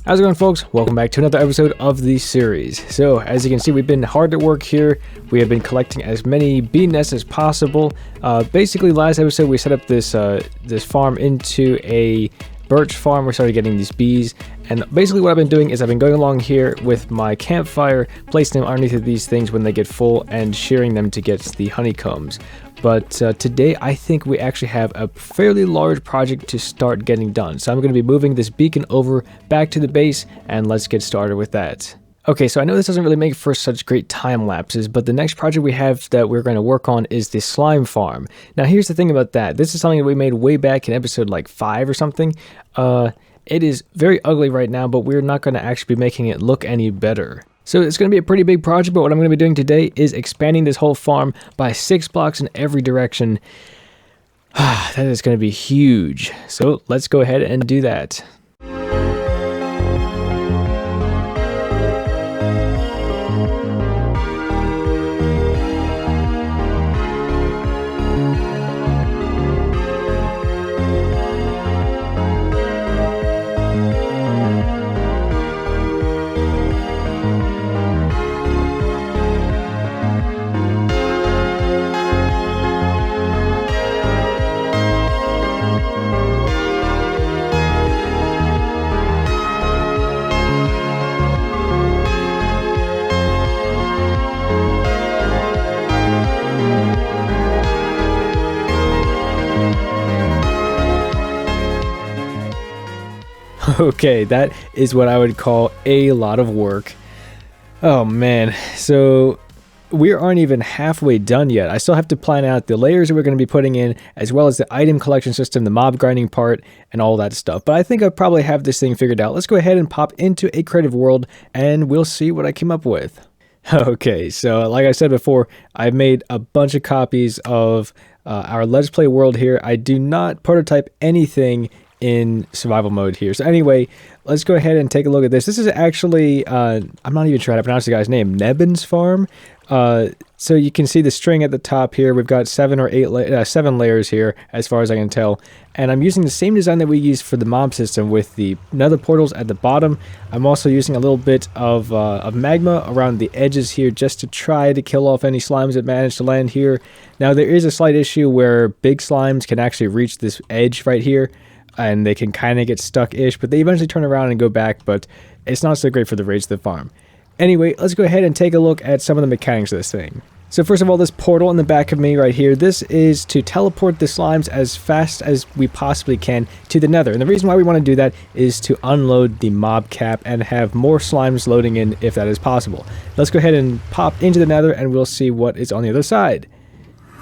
How's it going, folks? Welcome back to another episode of the series. So, as you can see, we've been hard at work here. We have been collecting as many bee nests as possible. Basically, last episode we set up this farm into a birch farm. We started getting these bees, and basically what I've been doing is I've been going along here with my campfire, placing them underneath of these things when they get full, and shearing them to get the honeycombs. But today I think we actually have a fairly large project to start getting done. So I'm going to be moving this beacon over back to the base, and let's get started with that. Okay, so I know this doesn't really make for such great time lapses, but the next project we have that we're going to work on is the slime farm. Now here's the thing about that. This is something that we made way back in episode like 5 or something. It is very ugly right now, but we're not going to actually be making it look any better. So it's going to be a pretty big project, but what I'm going to be doing today is expanding this whole farm by 6 blocks in every direction. That is going to be huge. So let's go ahead and do that. Okay, that is what I would call a lot of work. Oh man, so we aren't even halfway done yet. I still have to plan out the layers that we're going to be putting in, as well as the item collection system, the mob grinding part, and all that stuff. But I think I probably have this thing figured out. Let's go ahead and pop into a creative world, and we'll see what I came up with. Okay, so like I said before, I've made a bunch of copies of our Let's Play world here. I do not prototype anything in survival mode here. So anyway, let's go ahead and take a look at this. This is actually, I'm not even sure how to pronounce the guy's name, Gnembon's farm. So you can see the string at the top here. We've got 7 layers here, as far as I can tell. And I'm using the same design that we used for the mob system with the nether portals at the bottom. I'm also using a little bit of magma around the edges here just to try to kill off any slimes that manage to land here. Now there is a slight issue where big slimes can actually reach this edge right here, and they can kind of get stuck-ish, but they eventually turn around and go back, but it's not so great for the raids of the farm. Anyway, let's go ahead and take a look at some of the mechanics of this thing. So first of all, this portal in the back of me right here, this is to teleport the slimes as fast as we possibly can to the nether. And the reason why we want to do that is to unload the mob cap and have more slimes loading in if that is possible. Let's go ahead and pop into the nether, and we'll see what is on the other side.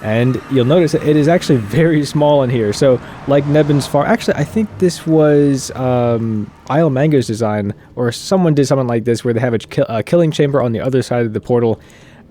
And you'll notice that it is actually very small in here. So, like Gnembon's farm, actually, I think this was Isle Mango's design, or someone did something like this where they have a killing chamber on the other side of the portal.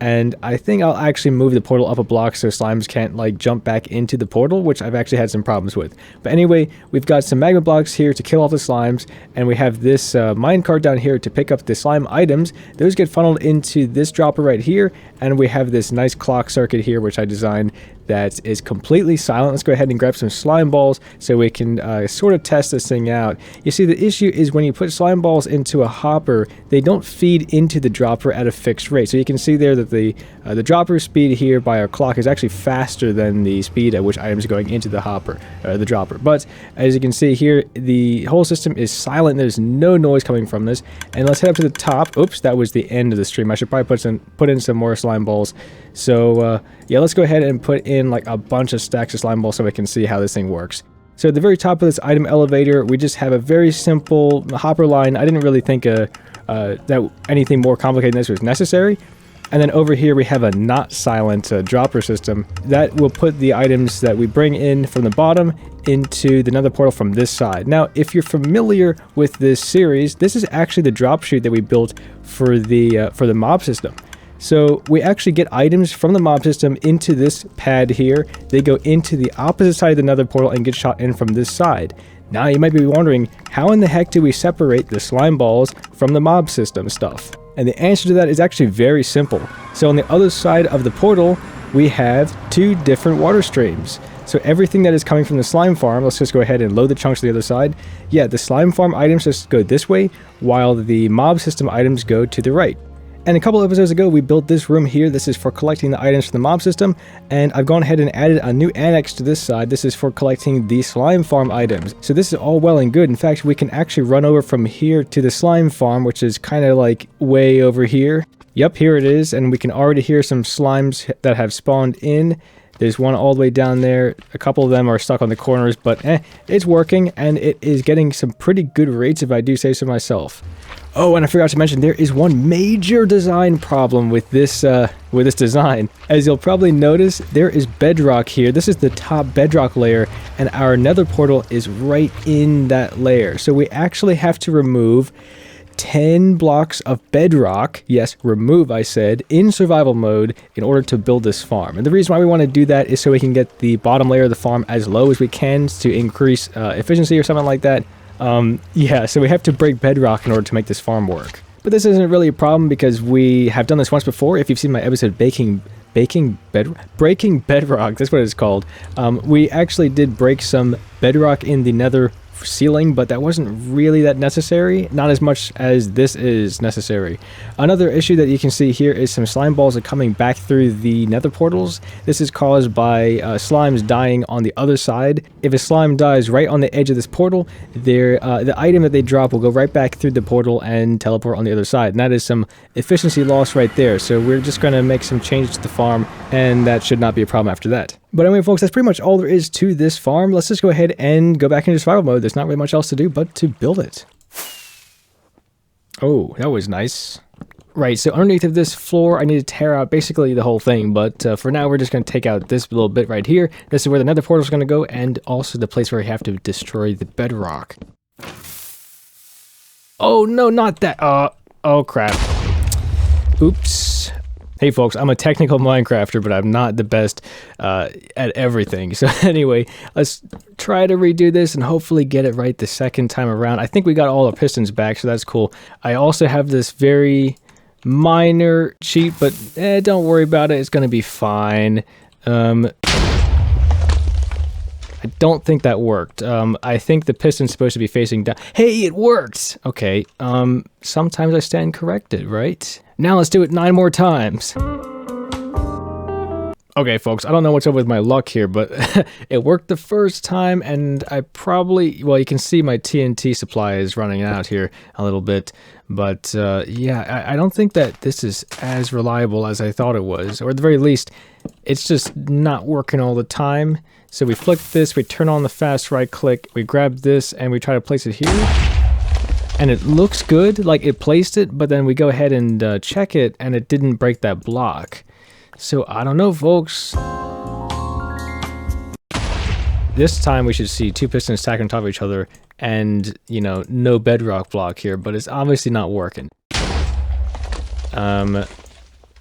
And I think I'll actually move the portal up a block so slimes can't like jump back into the portal, which I've actually had some problems with. But anyway, we've got some magma blocks here to kill off the slimes, and we have this minecart down here to pick up the slime items. Those get funneled into this dropper right here, and we have this nice clock circuit here, which I designed, that is completely silent. Let's go ahead and grab some slime balls so we can sort of test this thing out. You see, the issue is when you put slime balls into a hopper, they don't feed into the dropper at a fixed rate. So you can see there that the dropper speed here by our clock is actually faster than the speed at which items are going into the hopper, the dropper. But as you can see here, the whole system is silent. There's no noise coming from this. And let's head up to the top. Oops, that was the end of the stream. I should probably put in some more slime balls. So yeah, let's go ahead and put in like a bunch of stacks of slime balls so we can see how this thing works. So at the very top of this item elevator, we just have a very simple hopper line. I didn't really think that anything more complicated than this was necessary. And then over here we have a not silent dropper system that will put the items that we bring in from the bottom into the nether portal from this side. Now, if you're familiar with this series, this is actually the drop chute that we built for the mob system. So we actually get items from the mob system into this pad here. They go into the opposite side of the nether portal and get shot in from this side. Now you might be wondering, how in the heck do we separate the slime balls from the mob system stuff? And the answer to that is actually very simple. So on the other side of the portal, we have 2 different water streams. So So everything that is coming from the slime farm, let's just go ahead and load the chunks to the other side. Yeah, the slime farm items just go this way, while the mob system items go to the right. And a couple episodes ago, we built this room here. This is for collecting the items from the mob system. And I've gone ahead and added a new annex to this side. This is for collecting the slime farm items. So this is all well and good. In fact, we can actually run over from here to the slime farm, which is kind of like way over here. Yep, here it is. And we can already hear some slimes that have spawned in. There's one all the way down there. A couple of them are stuck on the corners, but it's working. And it is getting some pretty good rates if I do say so myself. Oh, and I forgot to mention, there is one major design problem with this design. As you'll probably notice, there is bedrock here. This is the top bedrock layer, and our nether portal is right in that layer. So we actually have to remove 10 blocks of bedrock, yes, remove I said, in survival mode in order to build this farm. And the reason why we want to do that is so we can get the bottom layer of the farm as low as we can to increase efficiency or something like that. Yeah, so we have to break bedrock in order to make this farm work. But this isn't really a problem because we have done this once before. If you've seen my episode breaking bedrock, that's what it's called. We actually did break some bedrock in the nether ceiling, but that wasn't really that necessary, not as much as this is necessary. Another issue that you can see here is some slime balls are coming back through the nether portals. This is caused by slimes dying on the other side. If a slime dies right on the edge of this portal, the item that they drop will go right back through the portal and teleport on the other side, and that is some efficiency loss right there. So we're just going to make some changes to the farm, and that should not be a problem after that. But anyway, folks, that's pretty much all there is to this farm. Let's just go ahead and go back into survival mode. There's not really much else to do but to build it. Oh, that was nice. Right, so underneath of this floor, I need to tear out basically the whole thing. But for now, we're just going to take out this little bit right here. This is where the nether portal is going to go, and also the place where we have to destroy the bedrock. Oh, no, not that. Oh, crap. Oops. Hey folks, I'm a technical Minecrafter, but I'm not the best at everything. So anyway, let's try to redo this and hopefully get it right the second time around. I think we got all our pistons back, so that's cool. I also have this very minor cheat, but don't worry about it. It's going to be fine. I don't think that worked. I think the piston's supposed to be facing down. Hey, it worked! Okay, sometimes I stand corrected, right? Now let's do it 9 more times. Okay, folks, I don't know what's up with my luck here, but it worked the first time, and I probably... Well, you can see my TNT supply is running out here a little bit, but yeah, I don't think that this is as reliable as I thought it was, or at the very least, it's just not working all the time. So we flick this, we turn on the fast right click, we grab this, and we try to place it here. And it looks good, like it placed it, but then we go ahead and check it, and it didn't break that block. So I don't know, folks. This time we should see 2 pistons stacked on top of each other, and, you know, no bedrock block here, but it's obviously not working.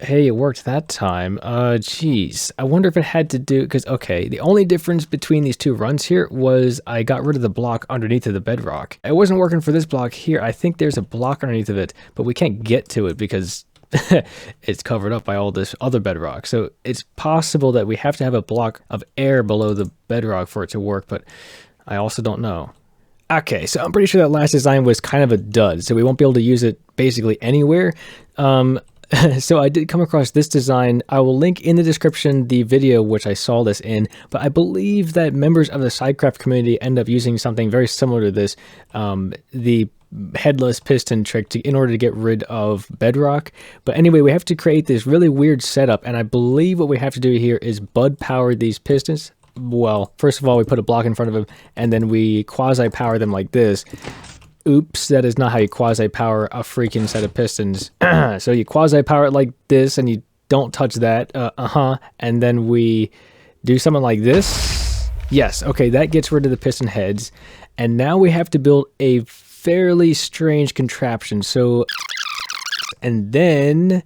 Hey, it worked that time. Geez. I wonder if it had to do... Because, okay, the only difference between these 2 runs here was I got rid of the block underneath of the bedrock. It wasn't working for this block here. I think there's a block underneath of it, but we can't get to it because it's covered up by all this other bedrock. So it's possible that we have to have a block of air below the bedrock for it to work, but I also don't know. Okay, so I'm pretty sure that last design was kind of a dud, so we won't be able to use it basically anywhere. So I did come across this design. I will link in the description the video which I saw this in, but I believe that members of the Sidecraft community end up using something very similar to this, the headless piston trick in order to get rid of bedrock. But anyway, we have to create this really weird setup, and I believe what we have to do here is bud power these pistons. Well, first of all, we put a block in front of them, and then we quasi power them like this. Oops, that is not how you quasi-power a freaking set of pistons. So you quasi-power it like this, and you don't touch that. And then we do something like this. Yes, okay, that gets rid of the piston heads. And now we have to build a fairly strange contraption. So, and then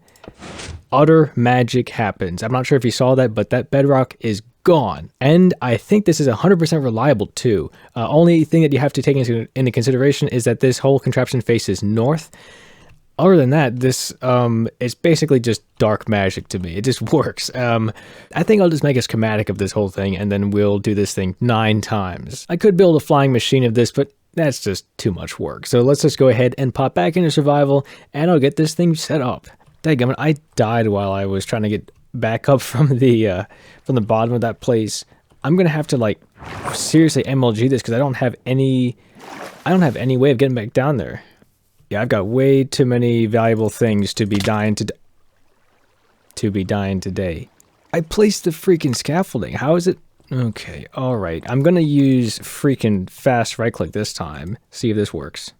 utter magic happens. I'm not sure if you saw that, but that bedrock is gone. And I think this is 100% reliable too. Only thing that you have to take into consideration is that this whole contraption faces north. Other than that, this it's basically just dark magic to me. It just works. I think I'll just make a schematic of this whole thing, and then we'll do this thing 9 times. I could build a flying machine of this, but that's just too much work. So let's just go ahead and pop back into survival, and I'll get this thing set up. Dadgummit, I died while I was trying to get back up from the bottom of that place. I'm gonna have to like seriously MLG this because I don't have any way of getting back down there. Yeah, I've got way too many valuable things to be dying today. I placed the freaking scaffolding. How is it? Okay, all right. I'm gonna use freaking fast right click this time. See if this works.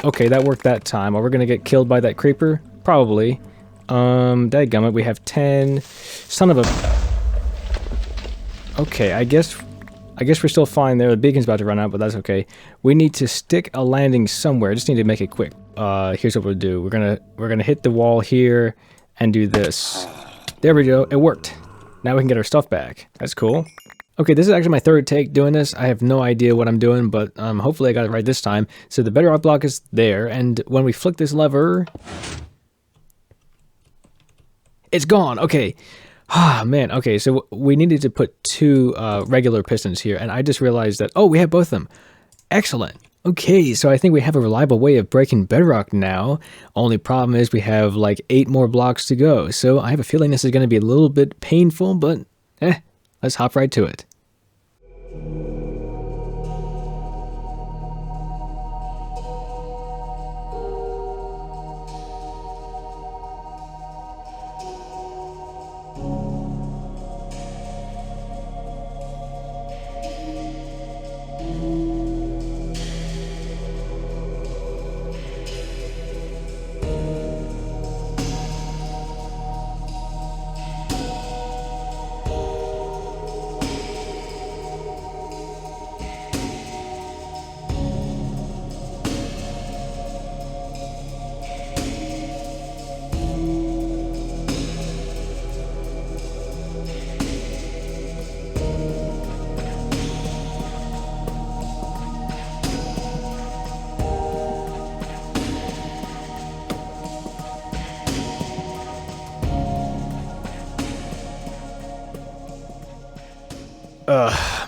Okay, that worked that time. Are we gonna get killed by that creeper? Probably. Dadgummit, we have 10. Son of a. Okay, I guess we're still fine there. The beacon's about to run out, but that's okay. We need to stick a landing somewhere. Just need to make it quick. Here's what we'll do. We're gonna hit the wall here and do this. There we go. It worked. Now we can get our stuff back. That's cool. Okay, this is actually my 3rd take doing this. I have no idea what I'm doing, but hopefully I got it right this time. So the bedrock block is there, and when we flick this lever, it's gone. Okay. Ah, man. Okay, so we needed to put 2 regular pistons here, and I just realized that, oh, we have both of them. Excellent. Okay, so I think we have a reliable way of breaking bedrock now. Only problem is we have like 8 more blocks to go, so I have a feeling this is going to be a little bit painful, but let's hop right to it.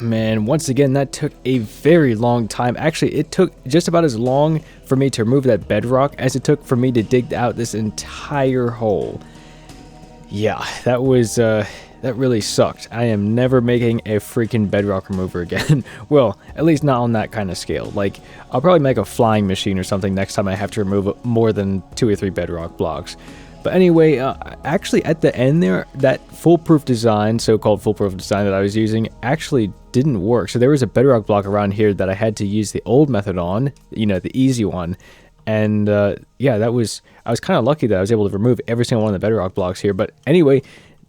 Man, once again, that took a very long time. Actually, it took just about as long for me to remove that bedrock as it took for me to dig out this entire hole. Yeah, that was, that really sucked. I am never making a freaking bedrock remover again. Well, at least not on that kind of scale. Like, I'll probably make a flying machine or something next time I have to remove more than 2 or 3 bedrock blocks. But anyway, actually at the end there, that foolproof design, so-called foolproof design that I was using, actually didn't work. So there was a bedrock block around here that I had to use the old method on, you know, the easy one. And yeah, I was kind of lucky that I was able to remove every single one of the bedrock blocks here. But anyway,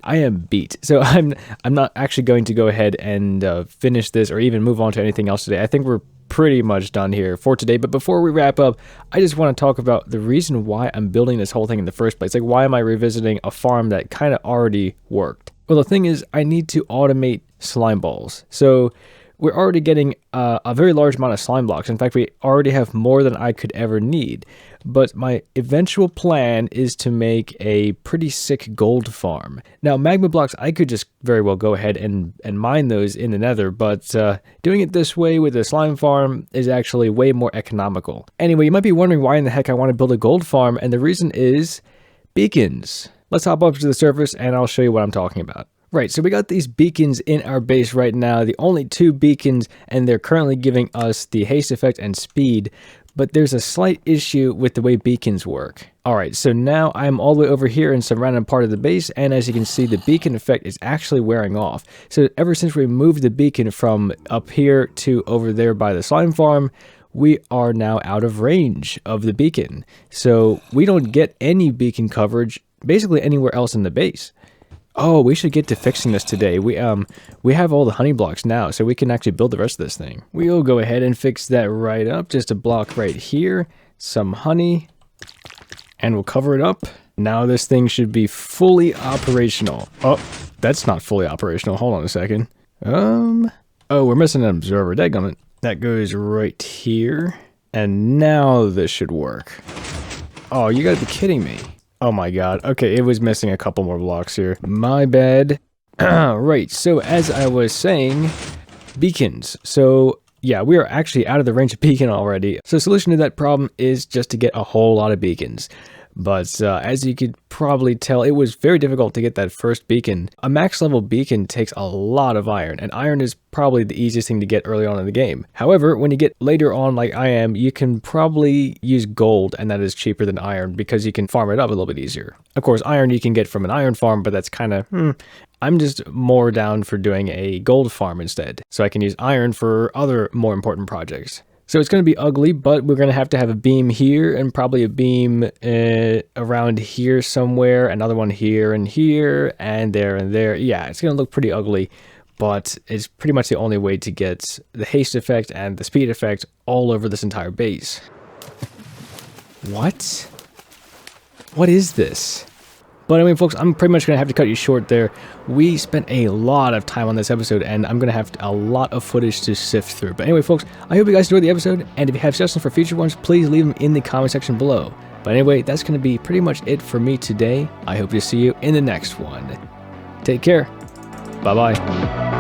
I am beat. So I'm not actually going to go ahead and finish this or even move on to anything else today. I think we're pretty much done here for today. But before we wrap up, I just want to talk about the reason why I'm building this whole thing in the first place. Like, why am I revisiting a farm that kind of already worked? Well, the thing is, I need to automate slime balls. So we're already getting a very large amount of slime blocks. In fact, we already have more than I could ever need. But my eventual plan is to make a pretty sick gold farm. Now, magma blocks, I could just very well go ahead and mine those in the nether, but doing it this way with a slime farm is actually way more economical. Anyway, you might be wondering why in the heck I want to build a gold farm, and the reason is beacons. Let's hop up to the surface and I'll show you what I'm talking about. Right, so we got these beacons in our base right now, the only 2 beacons, and they're currently giving us the haste effect and speed, but there's a slight issue with the way beacons work. Alright, so now I'm all the way over here in some random part of the base, and as you can see, the beacon effect is actually wearing off. So ever since we moved the beacon from up here to over there by the slime farm, we are now out of range of the beacon. So we don't get any beacon coverage basically anywhere else in the base. Oh, we should get to fixing this today. We have all the honey blocks now, so we can actually build the rest of this thing. We'll go ahead and fix that right up. Just a block right here, some honey, and we'll cover it up. Now this thing should be fully operational. Oh, that's not fully operational. Hold on a second. Oh, we're missing an observer. Dadgummit. That goes right here. And now this should work. Oh, you gotta be kidding me. Oh my god. Okay, it was missing a couple more blocks here. My bad. Right, so as I was saying, beacons. So yeah, we are actually out of the range of beacon already. So the solution to that problem is just to get a whole lot of beacons. But as you could probably tell, it was very difficult to get that first beacon. A max level beacon takes a lot of iron, and iron is probably the easiest thing to get early on in the game. However, when you get later on like I am, you can probably use gold, and that is cheaper than iron because you can farm it up a little bit easier. Of course, iron you can get from an iron farm, but that's kind of, I'm just more down for doing a gold farm instead, so I can use iron for other more important projects. So it's going to be ugly, but we're going to have a beam here and probably a beam around here somewhere, another one here and here and there and there. Yeah, it's going to look pretty ugly, but it's pretty much the only way to get the haste effect and the speed effect all over this entire base. What? What is this? But anyway, folks, I'm pretty much going to have to cut you short there. We spent a lot of time on this episode, and I'm going to have a lot of footage to sift through. But anyway, folks, I hope you guys enjoyed the episode, and if you have suggestions for future ones, please leave them in the comment section below. But anyway, that's going to be pretty much it for me today. I hope to see you in the next one. Take care. Bye-bye.